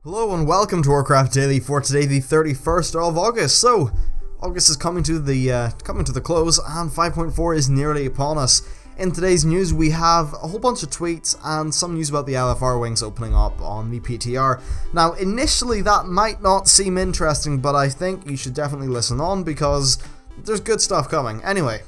Hello and welcome to Warcraft Daily for today, the 31st of August. So, August is coming to the close, and 5.4 is nearly upon us. In today's news, we have a whole bunch of tweets and some news about the LFR wings opening up on the PTR. Now, initially that might not seem interesting, but I think you should definitely listen on because there's good stuff coming. Anyway,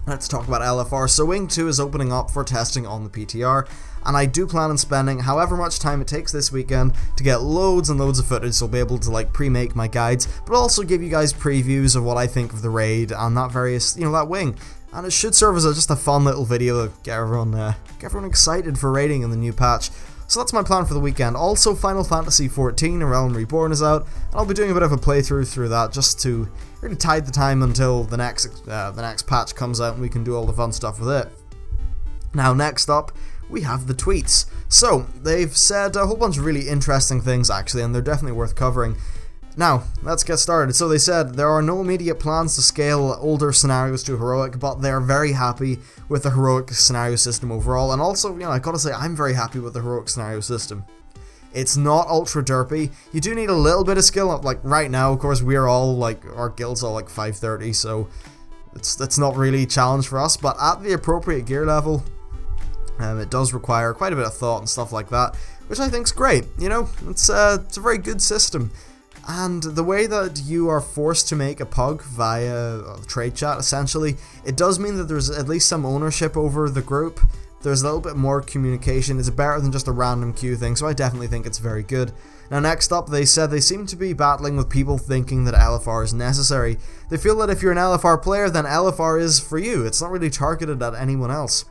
let's talk about LFR. So Wing 2 is opening up for testing on the PTR, and I do plan on spending however much time it takes this weekend to get loads and loads of footage, so I'll be able to pre-make my guides, but also give you guys previews of what I think of the raid and that that wing. And it should serve as just a fun little video to get everyone excited for raiding in the new patch. So that's my plan for the weekend. Also, Final Fantasy XIV: A Realm Reborn is out, and I'll be doing a bit of a playthrough through that just to really tide the time until the next patch comes out and we can do all the fun stuff with it. Now, next up, we have the tweets. So, they've said a whole bunch of really interesting things actually, and they're definitely worth covering. Now, let's get started. So they said, there are no immediate plans to scale older scenarios to heroic, but they're very happy with the heroic scenario system overall, and also, I gotta say, I'm very happy with the heroic scenario system. It's not ultra derpy. You do need a little bit of skill. Right now, of course, we're all our guild's all 530, so it's not really a challenge for us, but at the appropriate gear level, it does require quite a bit of thought and stuff like that, which I think's great. It's a very good system. And the way that you are forced to make a pug via trade chat, essentially, it does mean that there's at least some ownership over the group. There's a little bit more communication. It's better than just a random queue thing, so I definitely think it's very good. Now, next up, they said they seem to be battling with people thinking that LFR is necessary. They feel that if you're an LFR player, then LFR is for you. It's not really targeted at anyone else.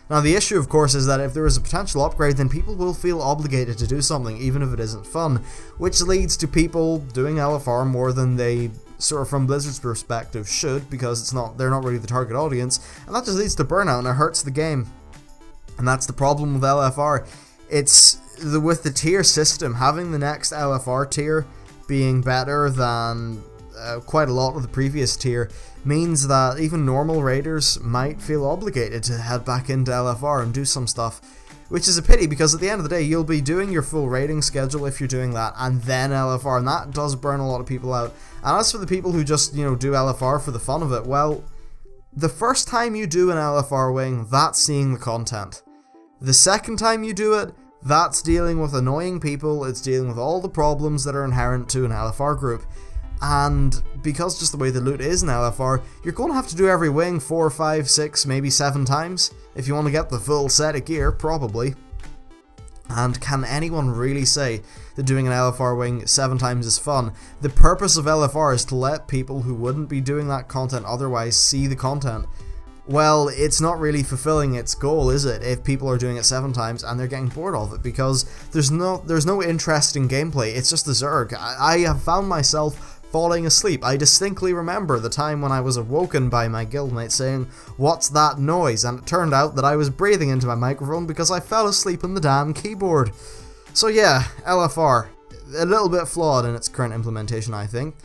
Now, the issue, of course, is that if there is a potential upgrade, then people will feel obligated to do something, even if it isn't fun, which leads to people doing LFR more than they, sort of from Blizzard's perspective, should, because they're not really the target audience, and that just leads to burnout, and it hurts the game. And that's the problem with LFR. With the tier system, having the next LFR tier being better than quite a lot of the previous tier means that even normal raiders might feel obligated to head back into LFR and do some stuff, which is a pity because at the end of the day you'll be doing your full raiding schedule if you're doing that, and then LFR, and that does burn a lot of people out. And as for the people who just do LFR for the fun of it, well, the first time you do an LFR wing, that's seeing the content. The second time you do it, that's dealing with annoying people, it's dealing with all the problems that are inherent to an LFR group. And because just the way the loot is in LFR, you're going to have to do every wing 4, 5, 6, maybe 7 times if you want to get the full set of gear, probably. And can anyone really say that doing an LFR wing 7 times is fun? The purpose of LFR is to let people who wouldn't be doing that content otherwise see the content. Well, it's not really fulfilling its goal, is it, if people are doing it 7 times and they're getting bored of it, because there's no interesting gameplay. It's just the Zerg. I have found myself falling asleep. I distinctly remember the time when I was awoken by my guildmate saying, "What's that noise?" and it turned out that I was breathing into my microphone because I fell asleep on the damn keyboard. So yeah, LFR, a little bit flawed in its current implementation, I think.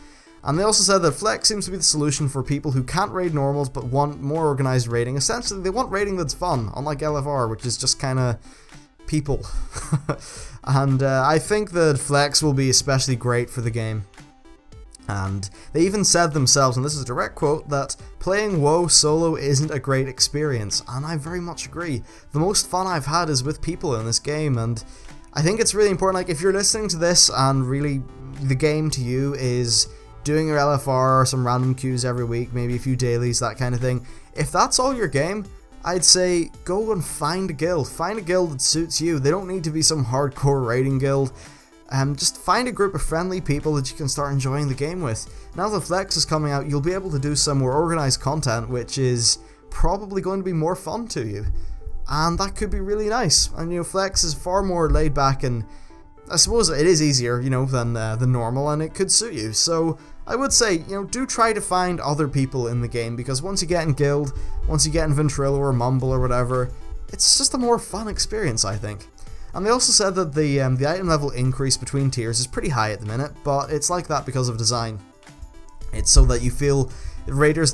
And they also said that Flex seems to be the solution for people who can't raid normals but want more organized raiding. Essentially, they want raiding that's fun, unlike LFR, which is just kinda people. And I think that Flex will be especially great for the game. And they even said themselves, and this is a direct quote, that playing WoW solo isn't a great experience, and I very much agree. The most fun I've had is with people in this game, and I think it's really important, if you're listening to this and really the game to you is doing your LFR or some random queues every week, maybe a few dailies, that kind of thing, if that's all your game, I'd say go and find a guild. Find a guild that suits you. They don't need to be some hardcore raiding guild. Just find a group of friendly people that you can start enjoying the game with. Now that Flex is coming out, you'll be able to do some more organized content, which is probably going to be more fun to you. And that could be really nice. And Flex is far more laid back, and I suppose it is easier, than the normal, and it could suit you. So I would say, do try to find other people in the game, because once you get in guild, once you get in Ventrilo or Mumble or whatever, it's just a more fun experience, I think. And they also said that the item level increase between tiers is pretty high at the minute, but it's like that because of design. It's so that you feel raiders,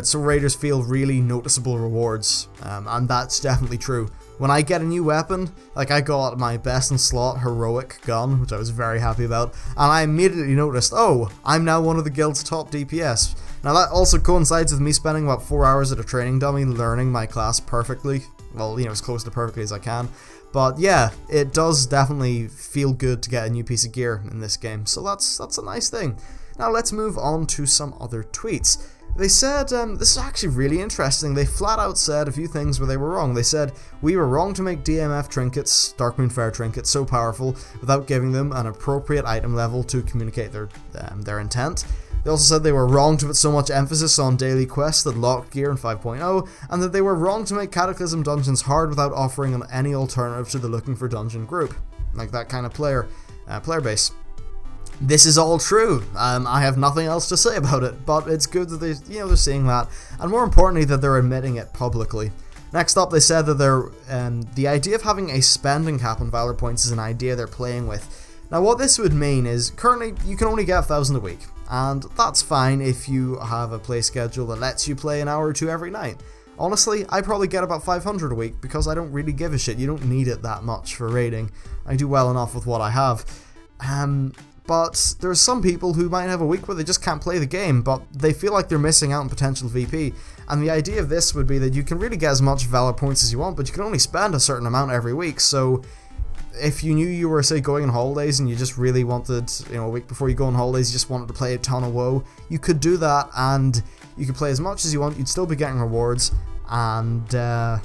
so raiders feel really noticeable rewards, and that's definitely true. When I get a new weapon, like I got my best in slot heroic gun, which I was very happy about, and I immediately noticed, oh, I'm now one of the guild's top DPS. Now that also coincides with me spending about 4 hours at a training dummy learning my class perfectly. Well, as close to perfectly as I can. But yeah, it does definitely feel good to get a new piece of gear in this game, so that's a nice thing. Now let's move on to some other tweets. They said, this is actually really interesting, they flat out said a few things where they were wrong. They said, we were wrong to make DMF trinkets, Darkmoon Fair trinkets, so powerful without giving them an appropriate item level to communicate their intent. They also said they were wrong to put so much emphasis on daily quests that locked gear in 5.0, and that they were wrong to make Cataclysm dungeons hard without offering any alternative to the looking for dungeon group, like that kind of player base. This is all true. I have nothing else to say about it, but it's good that they're seeing that, and more importantly that they're admitting it publicly. Next up, they said that the idea of having a spending cap on Valor points is an idea they're playing with. Now what this would mean is, currently you can only get 1,000 a week, and that's fine if you have a play schedule that lets you play an hour or two every night. Honestly, I probably get about 500 a week because I don't really give a shit. You don't need it that much for raiding. I do well enough with what I have. But there's some people who might have a week where they just can't play the game, but they feel like they're missing out on potential VP. And the idea of this would be that you can really get as much Valor points as you want, but you can only spend a certain amount every week. So if you knew you were, say, going on holidays and you just really wanted, a week before you go on holidays, you just wanted to play a ton of WoW, you could do that, and you could play as much as you want. You'd still be getting rewards, and it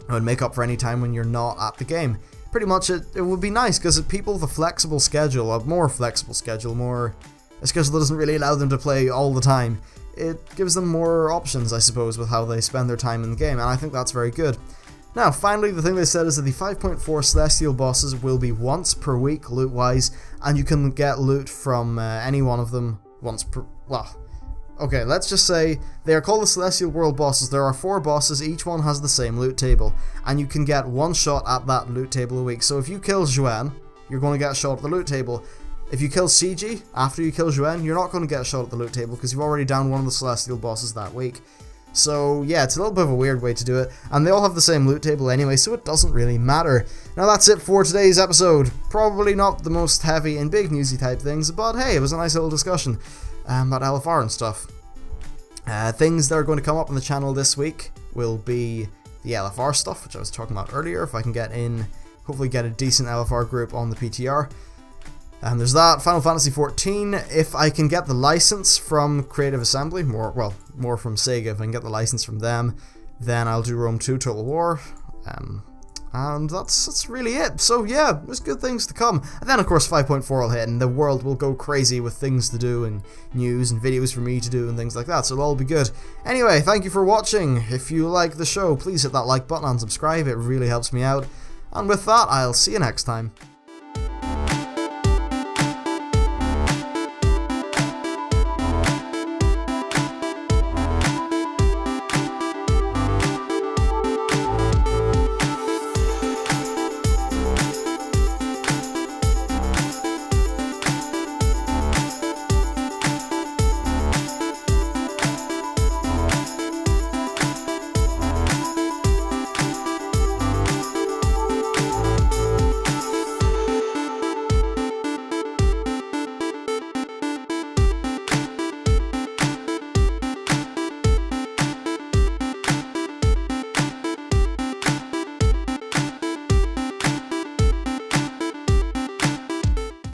would make up for any time when you're not at the game. Pretty much it would be nice, because people with a flexible schedule, a schedule that doesn't really allow them to play all the time, it gives them more options, I suppose, with how they spend their time in the game, and I think that's very good. Now, finally, the thing they said is that the 5.4 Celestial bosses will be once per week, loot-wise, and you can get loot from any one of them once per... well, okay, let's just say they are called the Celestial World bosses. There are 4 bosses, each one has the same loot table, and you can get one shot at that loot table a week. So if you kill Zhuan, you're going to get a shot at the loot table. If you kill CG, after you kill Zhuan, you're not going to get a shot at the loot table, because you've already downed one of the Celestial bosses that week. So yeah, it's a little bit of a weird way to do it, and they all have the same loot table anyway, so it doesn't really matter. Now that's it for today's episode. Probably not the most heavy and big newsy type things, but hey, it was a nice little discussion about LFR and stuff. Things that are going to come up on the channel this week will be the LFR stuff, which I was talking about earlier, if I can get in, hopefully get a decent LFR group on the PTR. And there's that, Final Fantasy XIV, if I can get the license from Creative Assembly, more from Sega, if I can get the license from them, then I'll do Rome 2 Total War, and that's really it. So yeah, there's good things to come. And then of course 5.4 will hit, and the world will go crazy with things to do, and news, and videos for me to do, and things like that, so it'll all be good. Anyway, thank you for watching. If you like the show, please hit that like button and subscribe, it really helps me out. And with that, I'll see you next time.